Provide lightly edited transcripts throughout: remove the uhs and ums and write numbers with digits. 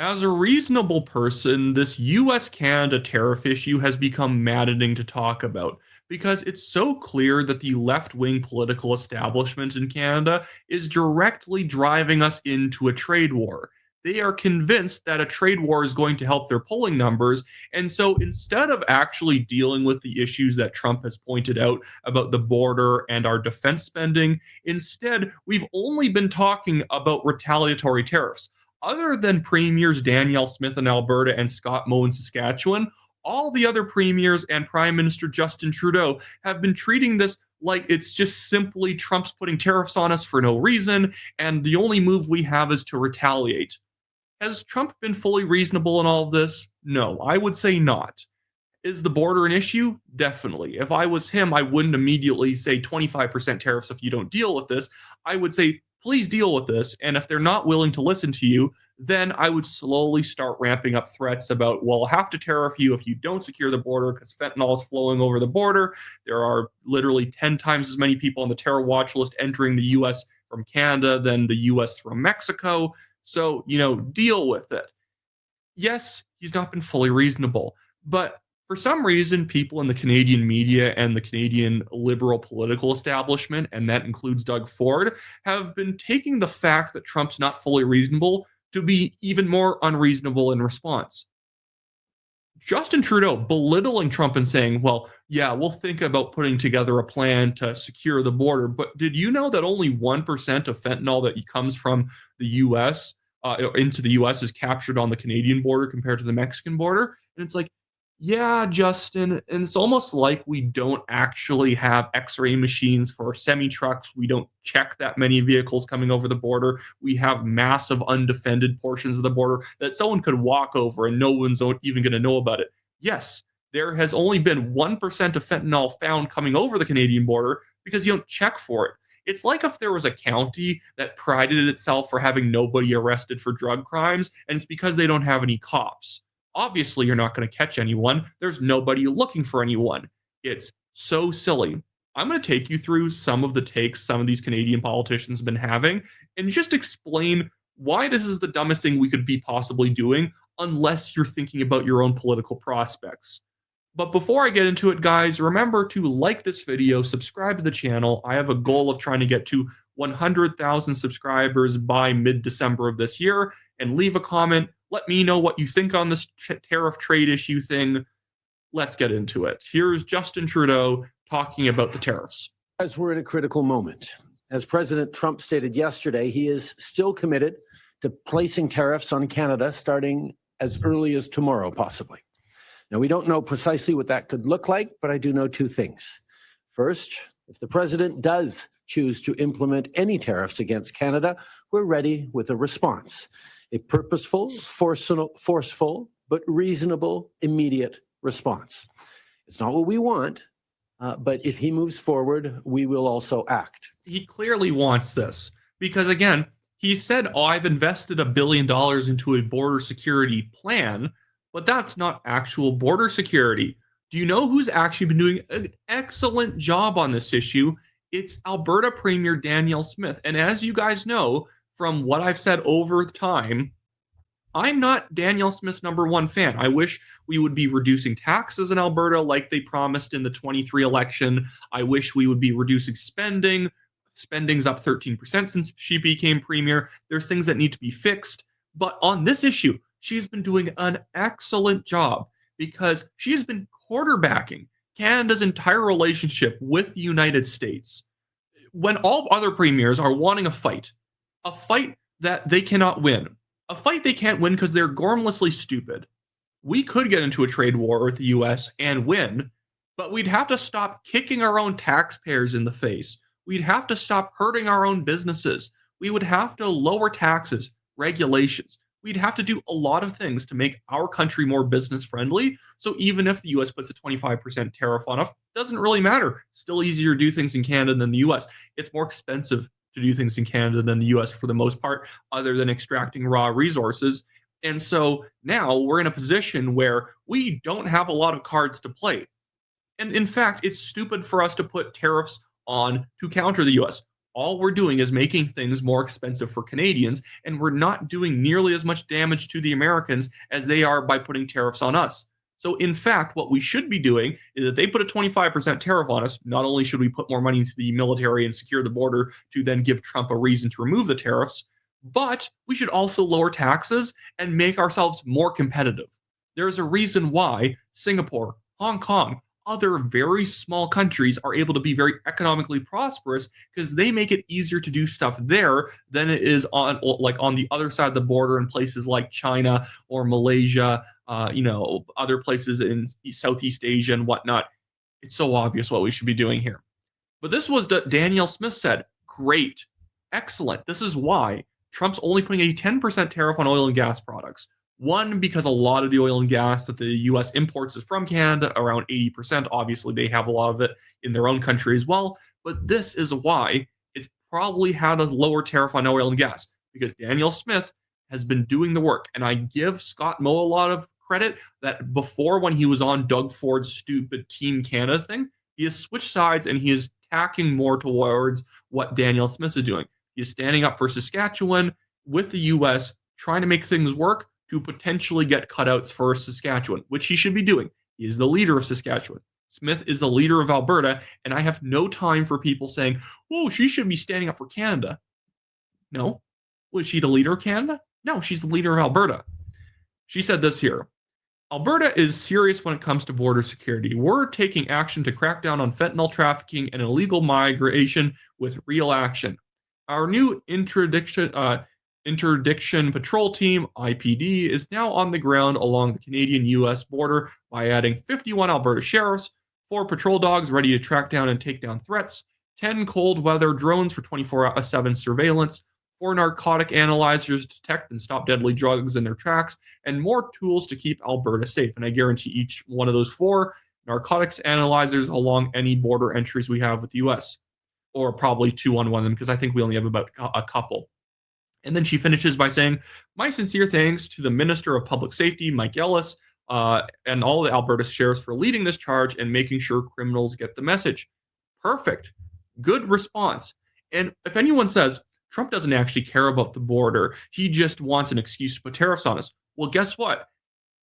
As a reasonable person, this US Canada tariff issue has become maddening to talk about because it's so clear that the left wing political establishment in Canada is directly driving us into a trade war. They are convinced that a trade war is going to help their polling numbers. And so instead of actually dealing with the issues that Trump has pointed out about the border and our defense spending, instead, we've only been talking about retaliatory tariffs. Other than premiers Danielle Smith in Alberta and Scott Moe in Saskatchewan, all the other premiers and Prime Minister Justin Trudeau have been treating this like it's just simply Trump's putting tariffs on us for no reason, and the only move we have is to retaliate. Has Trump been fully reasonable in all of this? No, I would say not. Is the border an issue? Definitely. If I was him, I wouldn't immediately say 25% tariffs if you don't deal with this. I would say, please deal with this. And if they're not willing to listen to you, then I would slowly start ramping up threats about, well, I'll have to tariff you if you don't secure the border because fentanyl is flowing over the border. There are literally 10 times as many people on the terror watch list entering the US from Canada than the US from Mexico. So, deal with it. Yes, he's not been fully reasonable, but for some reason, people in the Canadian media and the Canadian liberal political establishment, and that includes Doug Ford, have been taking the fact that Trump's not fully reasonable to be even more unreasonable in response. Justin Trudeau belittling Trump and saying, well, yeah, we'll think about putting together a plan to secure the border. But did you know that only 1% of fentanyl that comes from the US into the US is captured on the Canadian border compared to the Mexican border? And it's like, yeah, Justin. And it's almost like we don't actually have x ray machines for semi trucks. We don't check that many vehicles coming over the border. We have massive undefended portions of the border that someone could walk over and no one's even going to know about it. Yes, there has only been 1% of fentanyl found coming over the Canadian border because you don't check for it. It's like if there was a county that prided itself for having nobody arrested for drug crimes, and it's because they don't have any cops. Obviously, you're not going to catch anyone. There's nobody looking for anyone. It's so silly. I'm going to take you through some of the takes some of these Canadian politicians have been having and just explain why this is the dumbest thing we could be possibly doing unless you're thinking about your own political prospects. But before I get into it, guys, remember to like this video, subscribe to the channel. I have a goal of trying to get to 100,000 subscribers by mid-December of this year, and leave a comment. Let me know what you think on this tariff trade issue thing. Let's get into it. Here's Justin Trudeau talking about the tariffs. As we're in a critical moment. As President Trump stated yesterday, he is still committed to placing tariffs on Canada starting as early as tomorrow, possibly. Now, we don't know precisely what that could look like, but I do know two things. First, if the president does choose to implement any tariffs against Canada, we're ready with a response. A purposeful, forceful, but reasonable, immediate response. It's not what we want, but if he moves forward, we will also act. He clearly wants this because, again, he said, I've invested $1 billion into a border security plan, but that's not actual border security. Do you know who's actually been doing an excellent job on this issue? It's Alberta Premier Danielle Smith. And as you guys know, from what I've said over time, I'm not Danielle Smith's #1 fan. I wish we would be reducing taxes in Alberta like they promised in the 23 election. I wish we would be reducing spending. Spending's up 13% since she became premier. There's things that need to be fixed. But on this issue, she's been doing an excellent job because she's been quarterbacking Canada's entire relationship with the United States. When all other premiers are wanting a fight that they cannot win, a fight they can't win because they're gormlessly stupid. We could get into a trade war with the US and win, but we'd have to stop kicking our own taxpayers in the face. We'd have to stop hurting our own businesses. We would have to lower taxes, regulations. We'd have to do a lot of things to make our country more business friendly. So even if the US puts a 25% tariff on us, it doesn't really matter. Still easier to do things in Canada than the US. It's more expensive to do things in Canada than the US for the most part, other than extracting raw resources. And so now we're in a position where we don't have a lot of cards to play. And in fact, it's stupid for us to put tariffs on to counter the US. All we're doing is making things more expensive for Canadians, and we're not doing nearly as much damage to the Americans as they are by putting tariffs on us. So, in fact, what we should be doing is that they put a 25% tariff on us. Not only should we put more money into the military and secure the border to then give Trump a reason to remove the tariffs, but we should also lower taxes and make ourselves more competitive. There's a reason why Singapore, Hong Kong, other very small countries are able to be very economically prosperous because they make it easier to do stuff there than it is on the other side of the border in places like China or Malaysia, other places in Southeast Asia and whatnot. It's so obvious what we should be doing here. But this was Danielle Smith said, great, excellent. This is why Trump's only putting a 10% tariff on oil and gas products. One, because a lot of the oil and gas that the U.S. imports is from Canada, around 80%. Obviously, they have a lot of it in their own country as well. But this is why it's probably had a lower tariff on oil and gas, because Danielle Smith has been doing the work. And I give Scott Moe a lot of credit that before, when he was on Doug Ford's stupid Team Canada thing, he has switched sides and he is tacking more towards what Danielle Smith is doing. He is standing up for Saskatchewan with the U.S., trying to make things work to potentially get cutouts for Saskatchewan, which he should be doing. He is the leader of Saskatchewan. Smith is the leader of Alberta, and I have no time for people saying, oh, she should be standing up for Canada. No. Was she the leader of Canada? No, she's the leader of Alberta. She said this here. Alberta is serious when it comes to border security. We're taking action to crack down on fentanyl trafficking and illegal migration with real action. Our new interdiction patrol team, IPD, is now on the ground along the Canadian-U.S. border by adding 51 Alberta sheriffs, 4 patrol dogs ready to track down and take down threats, 10 cold weather drones for 24/7 surveillance, 4 narcotic analyzers to detect and stop deadly drugs in their tracks, and more tools to keep Alberta safe. And I guarantee each one of those 4 narcotics analyzers along any border entries we have with the U.S., or probably 2 on one of them, because I think we only have about a couple. And then she finishes by saying, my sincere thanks to the Minister of Public Safety, Mike Ellis, and all the Alberta sheriffs for leading this charge and making sure criminals get the message. Perfect. Good response. And if anyone says, Trump doesn't actually care about the border, he just wants an excuse to put tariffs on us. Well, guess what?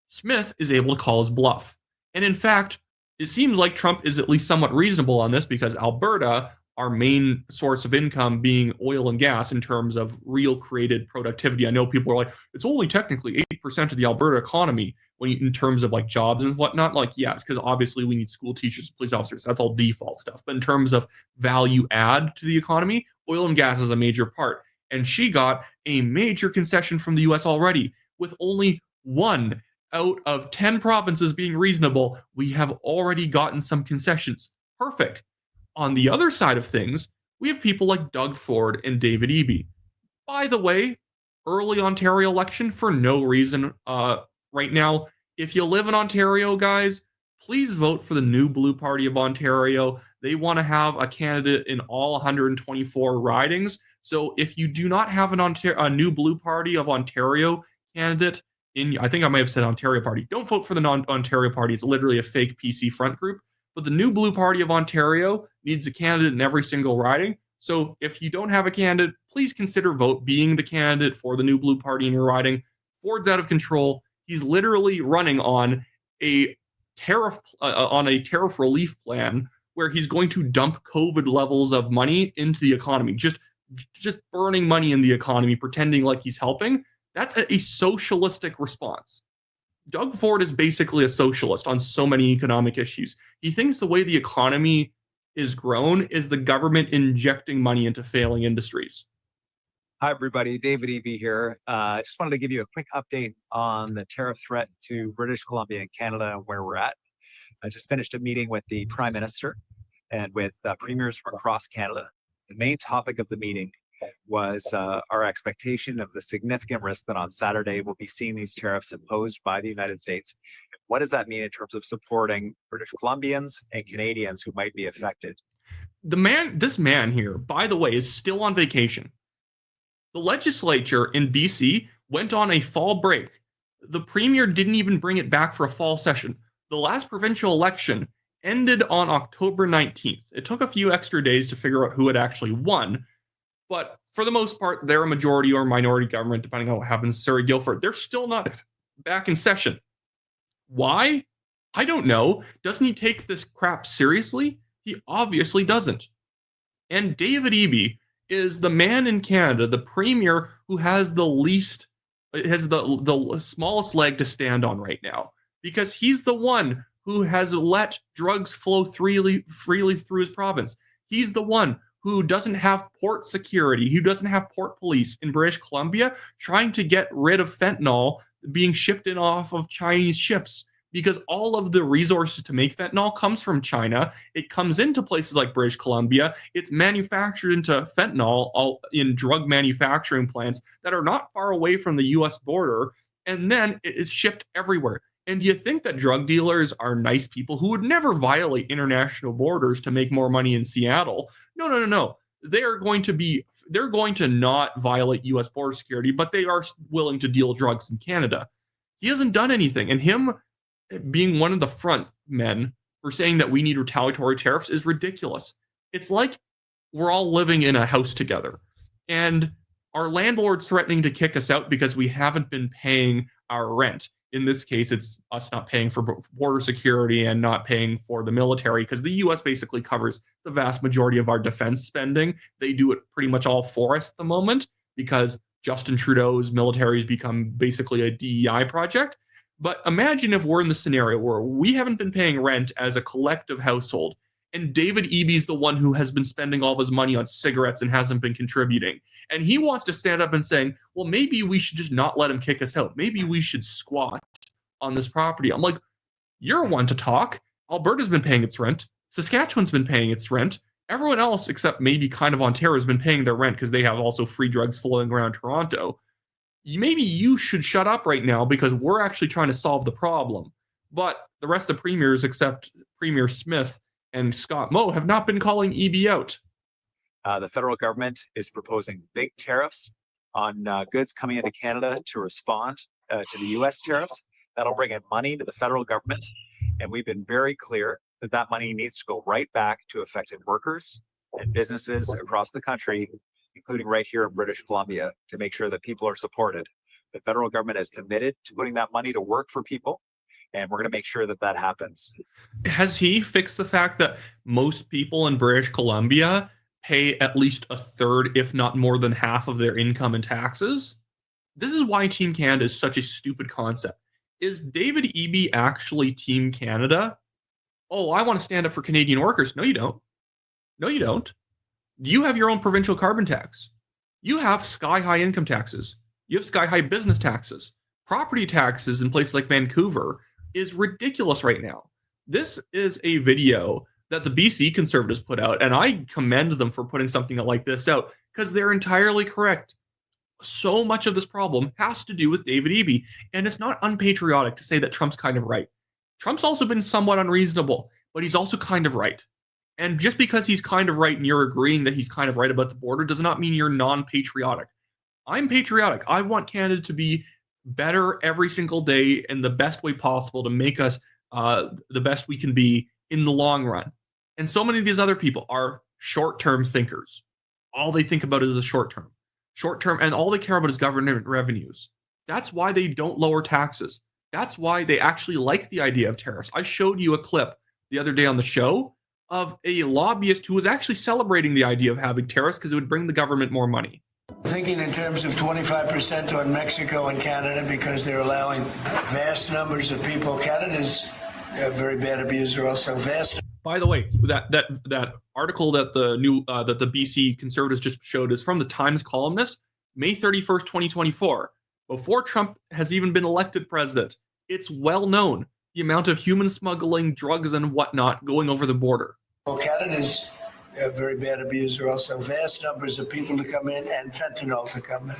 Smith is able to call his bluff. And in fact, it seems like Trump is at least somewhat reasonable on this, because Alberta, our main source of income being oil and gas in terms of real created productivity. I know people are like, it's only technically 8% of the Alberta economy in terms of like jobs and whatnot. Like, yes, because obviously we need school teachers, police officers. That's all default stuff. But in terms of value add to the economy, oil and gas is a major part. And she got a major concession from the U.S. already, with only 1 out of 10 provinces being reasonable. We have already gotten some concessions. Perfect. On the other side of things, we have people like Doug Ford and David Eby. By the way, early Ontario election for no reason right now. If you live in Ontario, guys, please vote for the New Blue Party of Ontario. They want to have a candidate in all 124 ridings. So if you do not have a New Blue Party of Ontario candidate I think I might have said Ontario Party. Don't vote for the non-Ontario Party. It's literally a fake PC front group. But the New Blue Party of Ontario needs a candidate in every single riding. So if you don't have a candidate, please consider being the candidate for the New Blue Party in your riding. Ford's out of control. He's literally running on a tariff relief plan where he's going to dump COVID levels of money into the economy, just burning money in the economy, pretending like he's helping. That's a socialistic response. Doug Ford is basically a socialist on so many economic issues. He thinks the way the economy is grown is the government injecting money into failing industries. Hi, everybody. David Eby here. I just wanted to give you a quick update on the tariff threat to British Columbia and Canada and where we're at. I just finished a meeting with the Prime Minister and with premiers from across Canada. The main topic of the meeting was our expectation of the significant risk that on Saturday we'll be seeing these tariffs imposed by the United States. What does that mean in terms of supporting British Columbians and Canadians who might be affected? This man here, by the way, is still on vacation. The legislature in BC went on a fall break. The premier didn't even bring it back for a fall session. The last provincial election ended on October 19th. It took a few extra days to figure out who had actually won, But for the most part, they're a majority or minority government, depending on what happens to Surrey Guildford. They're still not back in session. Why? I don't know. Doesn't he take this crap seriously? He obviously doesn't. And David Eby is the man in Canada, the premier who has the smallest leg to stand on right now, because he's the one who has let drugs flow freely through his province. He's the one who doesn't have port security, who doesn't have port police in British Columbia, trying to get rid of fentanyl being shipped in off of Chinese ships, because all of the resources to make fentanyl comes from China. It comes into places like British Columbia. It's manufactured into fentanyl all in drug manufacturing plants that are not far away from the US border, and then it is shipped everywhere. And you think that drug dealers are nice people who would never violate international borders to make more money in Seattle? No. They're going to not violate US border security, but they are willing to deal drugs in Canada. He hasn't done anything, and him being one of the front men for saying that we need retaliatory tariffs is ridiculous. It's like we're all living in a house together, and our landlord's threatening to kick us out because we haven't been paying our rent. In this case, it's us not paying for border security and not paying for the military, because the US basically covers the vast majority of our defense spending. They do it pretty much all for us at the moment because Justin Trudeau's military has become basically a DEI project. But imagine if we're in the scenario where we haven't been paying rent as a collective household, and David Eby's the one who has been spending all of his money on cigarettes and hasn't been contributing. And he wants to stand up and saying, well, maybe we should just not let him kick us out. Maybe we should squat on this property. I'm like, you're one to talk. Alberta's been paying its rent. Saskatchewan's been paying its rent. Everyone else, except maybe kind of Ontario, has been paying their rent because they have also free drugs flowing around Toronto. Maybe you should shut up right now because we're actually trying to solve the problem. But the rest of the premiers, except Premier Smith and Scott Moe, have not been calling Eby out. The federal government is proposing big tariffs on goods coming into Canada to respond to the U.S. tariffs. That'll bring in money to the federal government. And we've been very clear that that money needs to go right back to affected workers and businesses across the country, including right here in British Columbia, to make sure that people are supported. The federal government is committed to putting that money to work for people, and we're going to make sure that that happens. Has he fixed the fact that most people in British Columbia pay at least a third, if not more than half of their income in taxes? This is why Team Canada is such a stupid concept. Is David Eby actually Team Canada? Oh, I want to stand up for Canadian workers. No, you don't. No, you don't. You have your own provincial carbon tax. You have sky-high income taxes. You have sky-high business taxes. Property taxes in places like Vancouver is ridiculous right now. This is a video that the BC Conservatives put out, and I commend them for putting something like this out because they're entirely correct. So much of this problem has to do with David Eby, and it's not unpatriotic to say that Trump's kind of right. Trump's also been somewhat unreasonable, but he's also kind of right. And just because he's kind of right and you're agreeing that he's kind of right about the border does not mean you're non-patriotic. I'm patriotic. I want Canada to be better every single day in the best way possible to make us the best we can be in the long run. And so many of these other people are short-term thinkers. All they think about is the short-term, and all they care about is government revenues. That's why they don't lower taxes. That's why they actually like the idea of tariffs. I showed you a clip the other day on the show of a lobbyist who was actually celebrating the idea of having tariffs because it would bring the government more money. Thinking in terms of 25% on Mexico and Canada because they're allowing vast numbers of people. Canada's a very bad abuser, also vast. By the way, that article that that the BC Conservatives just showed is from the Times columnist, May 31st, 2024. Before Trump has even been elected president, it's well known the amount of human smuggling, drugs, and whatnot going over the border. Well, Canada's a very bad abuser, also vast numbers of people to come in and fentanyl to come in.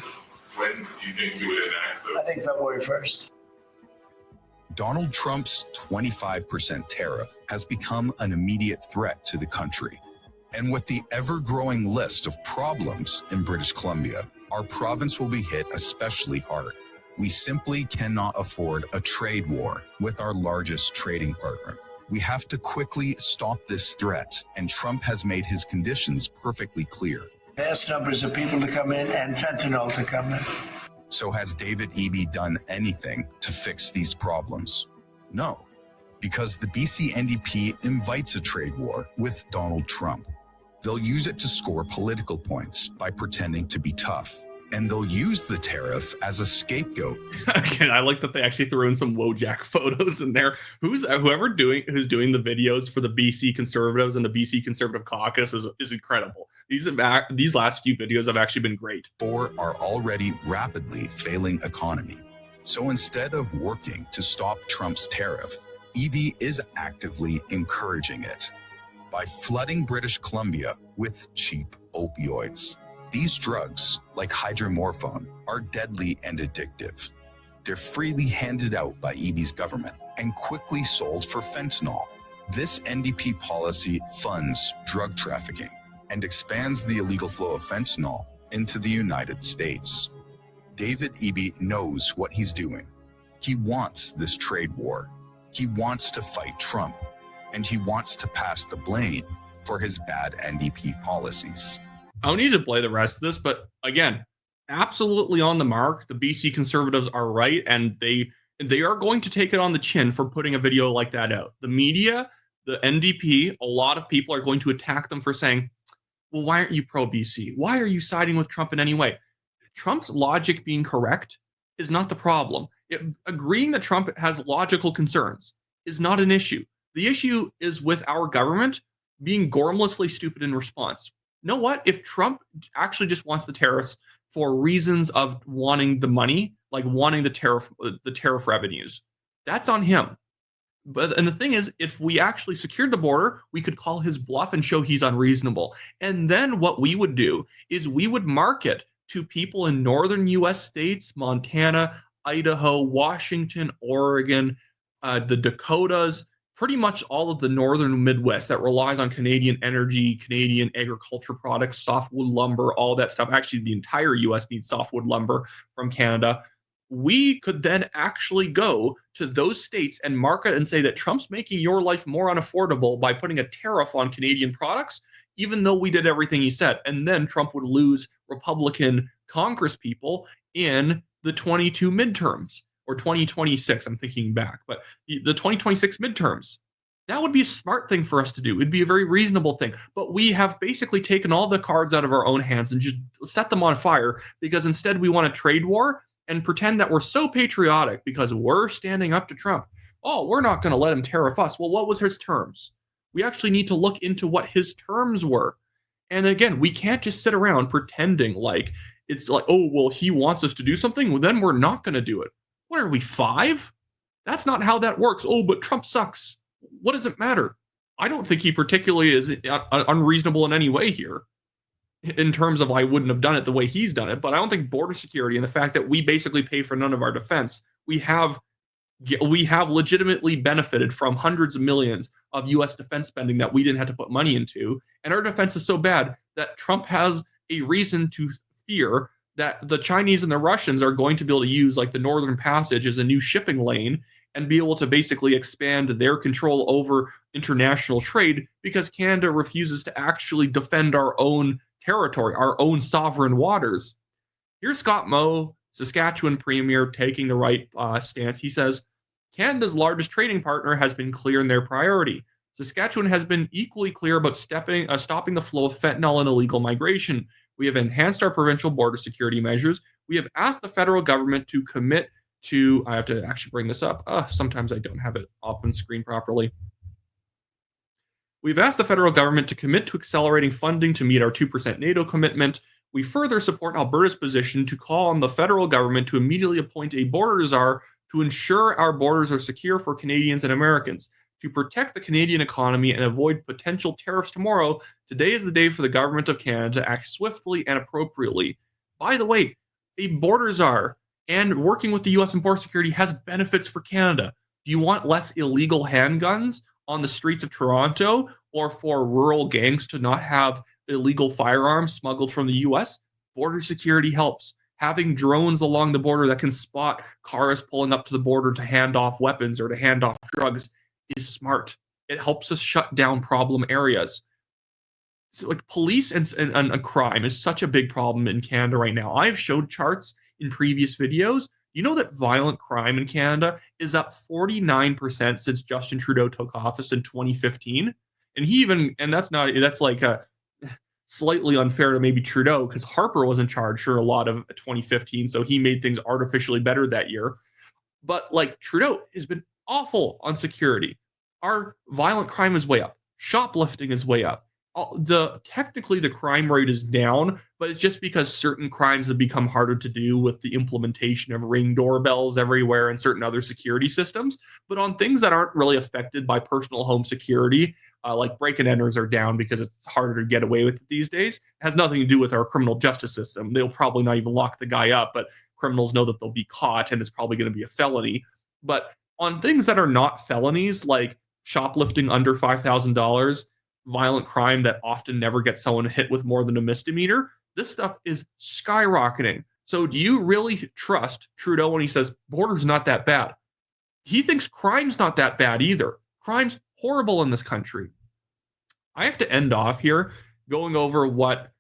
When do you think you would enact those? I think February 1st. Donald Trump's 25% tariff has become an immediate threat to the country. And with the ever-growing list of problems in British Columbia, our province will be hit especially hard. We simply cannot afford a trade war with our largest trading partner. We have to quickly stop this threat, and Trump has made his conditions perfectly clear. vast numbers of people to come in and fentanyl to come in. So has David Eby done anything to fix these problems? No, because the BC NDP invites a trade war with Donald Trump. They'll use it to score political points by pretending to be tough. And they'll use the tariff as a scapegoat. Again, I like that they actually threw in some Wojak photos in there. Who's doing the videos for the BC Conservatives and the BC Conservative Caucus is incredible. These last few videos have actually been great. For our already rapidly failing economy. So instead of working to stop Trump's tariff, Eby is actively encouraging it by flooding British Columbia with cheap opioids. These drugs, like hydromorphone, are deadly and addictive. They're freely handed out by Eby's government and quickly sold for fentanyl. This NDP policy funds drug trafficking and expands the illegal flow of fentanyl into the United States. David Eby knows what he's doing. He wants this trade war. He wants to fight Trump, and he wants to pass the blame for his bad NDP policies. I don't need to play the rest of this, but again, absolutely on the mark. The BC Conservatives are right, and they are going to take it on the chin for putting a video like that out. The media, the NDP, a lot of people are going to attack them for saying, well, why aren't you pro-BC? Why are you siding with Trump in any way? Trump's logic being correct is not the problem. Agreeing that Trump has logical concerns is not an issue. The issue is with our government being gormlessly stupid in response. You know what? If Trump actually just wants the tariffs for reasons of wanting the money, like wanting the tariff revenues, that's on him. And the thing is, if we actually secured the border, we could call his bluff and show he's unreasonable. And then what we would do is we would market to people in northern U.S. states, Montana, Idaho, Washington, Oregon, the Dakotas, pretty much all of the northern Midwest that relies on Canadian energy, Canadian agriculture products, softwood lumber, all that stuff. Actually, the entire U.S. needs softwood lumber from Canada. We could then actually go to those states and market and say that Trump's making your life more unaffordable by putting a tariff on Canadian products, even though we did everything he said. And then Trump would lose Republican Congress people in the 22 midterms. Or 2026, I'm thinking back, but the 2026 midterms, that would be a smart thing for us to do. It'd be a very reasonable thing. But we have basically taken all the cards out of our own hands and just set them on fire because instead we want a trade war and pretend that we're so patriotic because we're standing up to Trump. Oh, we're not going to let him tariff us. Well, what was his terms? We actually need to look into what his terms were. And again, we can't just sit around pretending like it's like, oh, well, he wants us to do something. Well, then we're not going to do it. What are we, 5? That's not how that works. Oh, but Trump sucks. What does it matter? I don't think he particularly is unreasonable in any way here in terms of I wouldn't have done it the way he's done it. But I don't think border security and the fact that we basically pay for none of our defense, we have legitimately benefited from hundreds of millions of U.S. defense spending that we didn't have to put money into. And our defense is so bad that Trump has a reason to fear that the Chinese and the Russians are going to be able to use like the Northern Passage as a new shipping lane and be able to basically expand their control over international trade because Canada refuses to actually defend our own territory, our own sovereign waters. Here's Scott Moe, Saskatchewan Premier, taking the right stance. He says, Canada's largest trading partner has been clear in their priority. Saskatchewan has been equally clear about stopping the flow of fentanyl and illegal migration. We have enhanced our provincial border security measures. We have asked the federal government to commit to, I have to actually bring this up. Sometimes I don't have it up on screen properly. We've asked the federal government to commit to accelerating funding to meet our 2% NATO commitment. We further support Alberta's position to call on the federal government to immediately appoint a border czar to ensure our borders are secure for Canadians and Americans. To protect the Canadian economy and avoid potential tariffs tomorrow, today is the day for the government of Canada to act swiftly and appropriately. By the way, a border czar and working with the U.S. and border security has benefits for Canada. Do you want less illegal handguns on the streets of Toronto or for rural gangs to not have illegal firearms smuggled from the U.S.? Border security helps. Having drones along the border that can spot cars pulling up to the border to hand off weapons or to hand off drugs is smart. It helps us shut down problem areas. like police and crime is such a big problem in Canada right now. I've showed charts in previous videos. You know that violent crime in Canada is up 49% since Justin Trudeau took office in 2015. And that's like slightly unfair to maybe Trudeau because Harper was in charge for a lot of 2015, so he made things artificially better that year. But like Trudeau has been awful on security. Our violent crime is way up. Shoplifting is way up. Technically the crime rate is down, but it's just because certain crimes have become harder to do with the implementation of Ring doorbells everywhere and certain other security systems. But on things that aren't really affected by personal home security, like break and enters are down because it's harder to get away with it these days. It has nothing to do with our criminal justice system. They'll probably not even lock the guy up, but criminals know that they'll be caught and it's probably going to be a felony. But on things that are not felonies, like shoplifting under $5,000, violent crime that often never gets someone hit with more than a misdemeanor, this stuff is skyrocketing. So do you really trust Trudeau when he says border's not that bad? He thinks crime's not that bad either. Crime's horrible in this country. I have to end off here going over what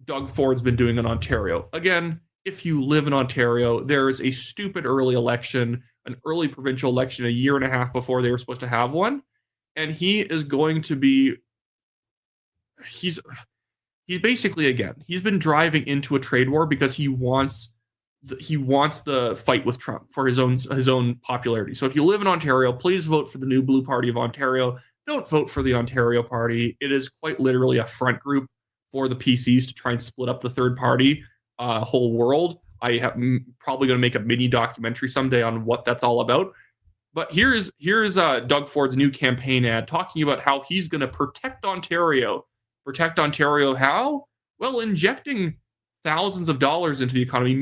Doug Ford's been doing in Ontario. Again, if you live in Ontario, there is a stupid early election, an early provincial election a year and a half before they were supposed to have one. And he is going to be he's basically, again, he's been driving into a trade war because he wants the fight with Trump for his own popularity. So if you live in Ontario, please vote for the new Blue Party of Ontario. Don't vote for the Ontario Party. It is quite literally a front group for the PCs to try and split up the third party whole world. I'm probably going to make a mini documentary someday on what that's all about. But here's Doug Ford's new campaign ad talking about how he's going to protect Ontario. Protect Ontario how? Well, injecting thousands of dollars into the economy,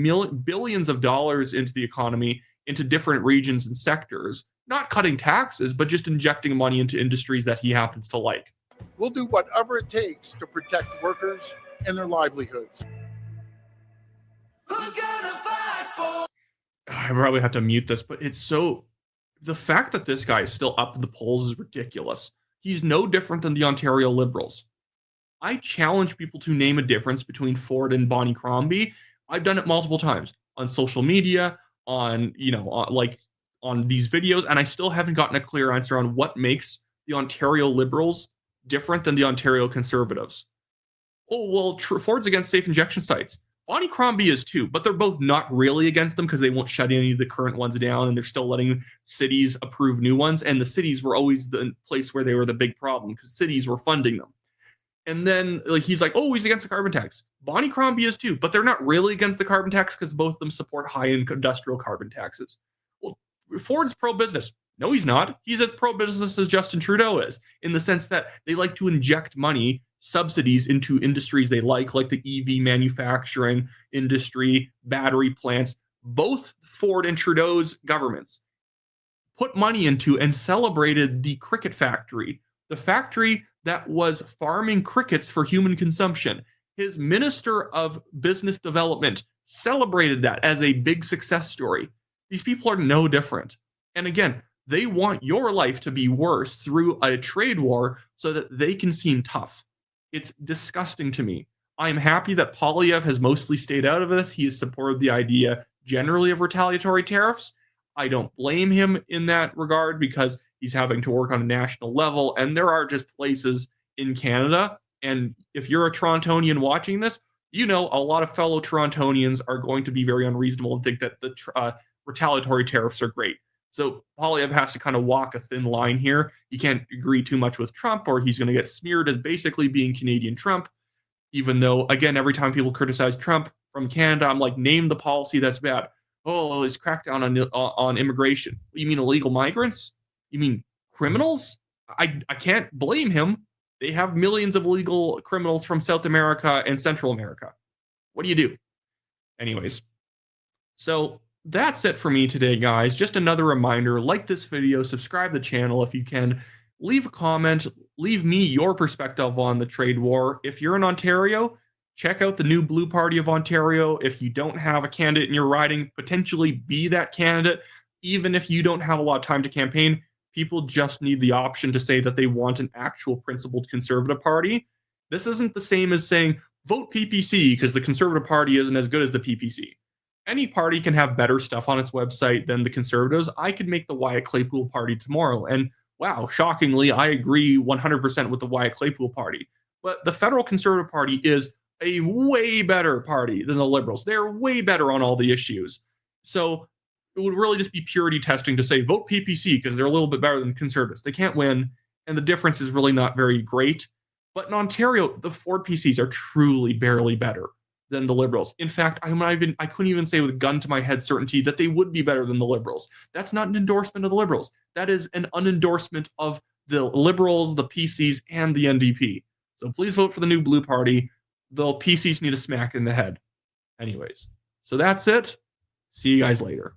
billions of dollars into the economy, into different regions and sectors. Not cutting taxes, but just injecting money into industries that he happens to like. We'll do whatever it takes to protect workers and their livelihoods. Who's gonna fight for? I probably have to mute this, but the fact that this guy is still up in the polls is ridiculous. He's no different than the Ontario Liberals. I challenge people to name a difference between Ford and Bonnie Crombie. I've done it multiple times on social media, on these videos, and I still haven't gotten a clear answer on what makes the Ontario Liberals different than the Ontario Conservatives. Oh, well, Ford's against safe injection sites. Bonnie Crombie is too, but they're both not really against them because they won't shut any of the current ones down, and they're still letting cities approve new ones. And the cities were always the place where they were the big problem because cities were funding them. And then he's like, oh, he's against the carbon tax. Bonnie Crombie is too, but they're not really against the carbon tax because both of them support high industrial carbon taxes. Well, Ford's pro-business. No, he's not. He's as pro-business as Justin Trudeau is, in the sense that they like to inject money, subsidies into industries they like the EV manufacturing industry, battery plants. Both Ford and Trudeau's governments put money into and celebrated the cricket factory, the factory that was farming crickets for human consumption. His Minister of Business Development celebrated that as a big success story. These people are no different. And again, they want your life to be worse through a trade war so that they can seem tough. It's disgusting to me. I'm happy that Poilievre has mostly stayed out of this. He has supported the idea generally of retaliatory tariffs. I don't blame him in that regard because he's having to work on a national level, and there are just places in Canada. And if you're a Torontonian watching this, you know a lot of fellow Torontonians are going to be very unreasonable and think that the retaliatory tariffs are great. So Poilievre has to kind of walk a thin line here. He can't agree too much with Trump, or he's going to get smeared as basically being Canadian Trump. Even though, again, every time people criticize Trump from Canada, I'm like, name the policy that's bad. Oh, his crackdown on immigration. You mean illegal migrants? You mean criminals? I can't blame him. They have millions of illegal criminals from South America and Central America. What do you do? Anyways, so that's it for me today, guys. Just another reminder, like this video, subscribe to the channel if you can. Leave a comment. Leave me your perspective on the trade war. If you're in Ontario, check out the new Blue Party of Ontario. If you don't have a candidate in your riding, potentially be that candidate. Even if you don't have a lot of time to campaign, people just need the option to say that they want an actual principled conservative party. This isn't the same as saying vote PPC because the Conservative Party isn't as good as the PPC. Any party can have better stuff on its website than the Conservatives. I could make the Wyatt Claypool Party tomorrow. And wow, shockingly, I agree 100% with the Wyatt Claypool Party. But the federal Conservative Party is a way better party than the Liberals. They're way better on all the issues. So it would really just be purity testing to say vote PPC because they're a little bit better than the Conservatives. They can't win, and the difference is really not very great. But in Ontario, the Ford PCs are truly barely better than the Liberals. In fact, I couldn't even say with a gun to my head certainty that they would be better than the Liberals. That's not an endorsement of the Liberals. That is an unendorsement of the Liberals, the PCs, and the NDP. So please vote for the new Blue Party. The PCs need a smack in the head. Anyways, so that's it. See you guys later.